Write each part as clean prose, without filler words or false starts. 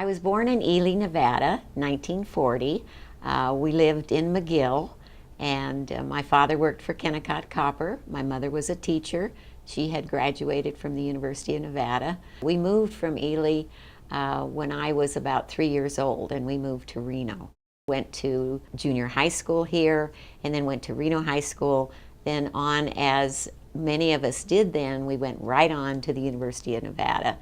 I was born in Ely, Nevada, 1940. We lived in McGill, and my father worked for Kennecott Copper. My mother was a teacher. She had graduated from the University of Nevada. We moved from Ely when I was about 3 years old, and we moved to Reno. Went to junior high school here, and then went to Reno High School. Then on, as many of us did then, we went right on to the University of Nevada.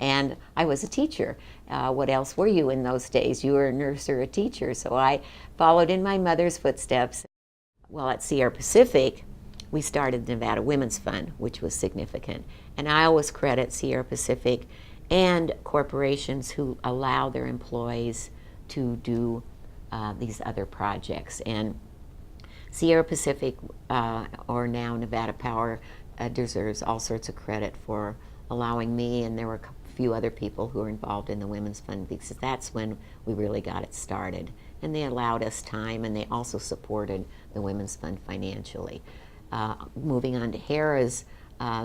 And I was a teacher. What else were you in those days? You were a nurse or a teacher, so I followed in my mother's footsteps. Well, at Sierra Pacific, we started the Nevada Women's Fund, which was significant. And I always credit Sierra Pacific and corporations who allow their employees to do these other projects. And Sierra Pacific, or now Nevada Power, deserves all sorts of credit for allowing me, and there were a few other people who were involved in the Women's Fund, because that's when we really got it started. And they allowed us time, and they also supported the Women's Fund financially. Moving on to Harrah's,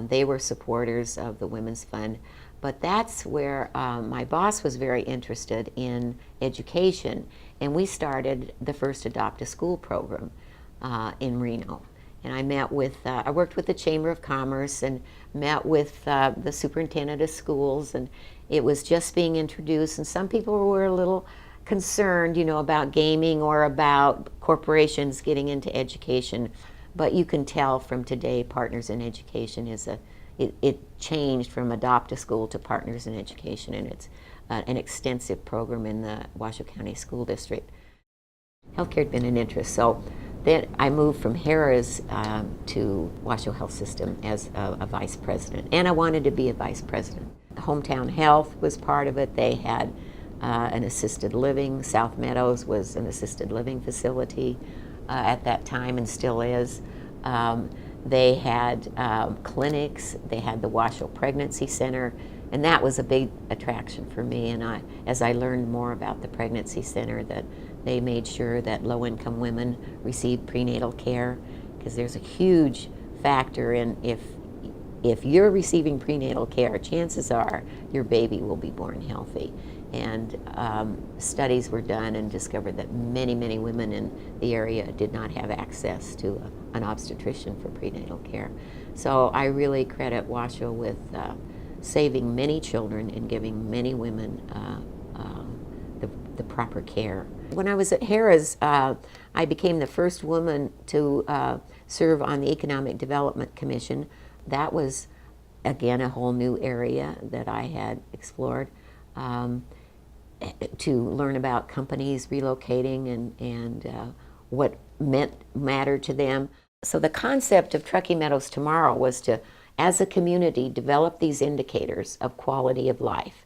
they were supporters of the Women's Fund, but that's where my boss was very interested in education, and we started the first Adopt a School program in Reno. And I met with, I worked with the Chamber of Commerce and met with the superintendent of schools, and it was just being introduced, and some people were a little concerned, you know, about gaming or about corporations getting into education. But you can tell from today, Partners in Education is it changed from Adopt a School to Partners in Education, and it's an extensive program in the Washoe County School District. Healthcare had been an interest, so then I moved from Harrah's to Washoe Health System as a vice president, and I wanted to be a vice president. Hometown Health was part of it. They had an assisted living. South Meadows was an assisted living facility at that time, and still is. They had clinics. They had the Washoe Pregnancy Center, and that was a big attraction for me. And as I learned more about the Pregnancy Center, that they made sure that low-income women received prenatal care, because there's a huge factor in if you're receiving prenatal care, chances are your baby will be born healthy. And studies were done and discovered that many, many women in the area did not have access to an obstetrician for prenatal care. So I really credit Washoe with saving many children and giving many women the proper care. When I was at Harrah's, I became the first woman to serve on the Economic Development Commission. That was, again, a whole new area that I had explored. To learn about companies relocating and what mattered to them. So the concept of Truckee Meadows Tomorrow was to, as a community, develop these indicators of quality of life.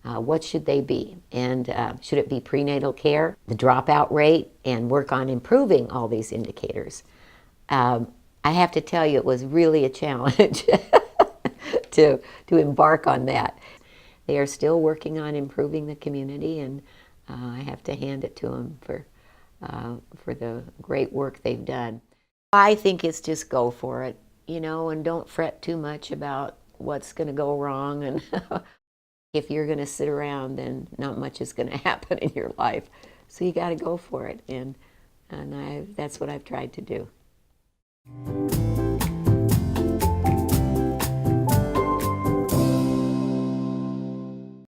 What should they be? And should it be prenatal care, the dropout rate, and work on improving all these indicators? I have to tell you, it was really a challenge to embark on that. They are still working on improving the community, and I have to hand it to them for the great work they've done. I think it's just go for it, you know, and don't fret too much about what's going to go wrong. And if you're going to sit around, then not much is going to happen in your life. So you got to go for it, and that's what I've tried to do.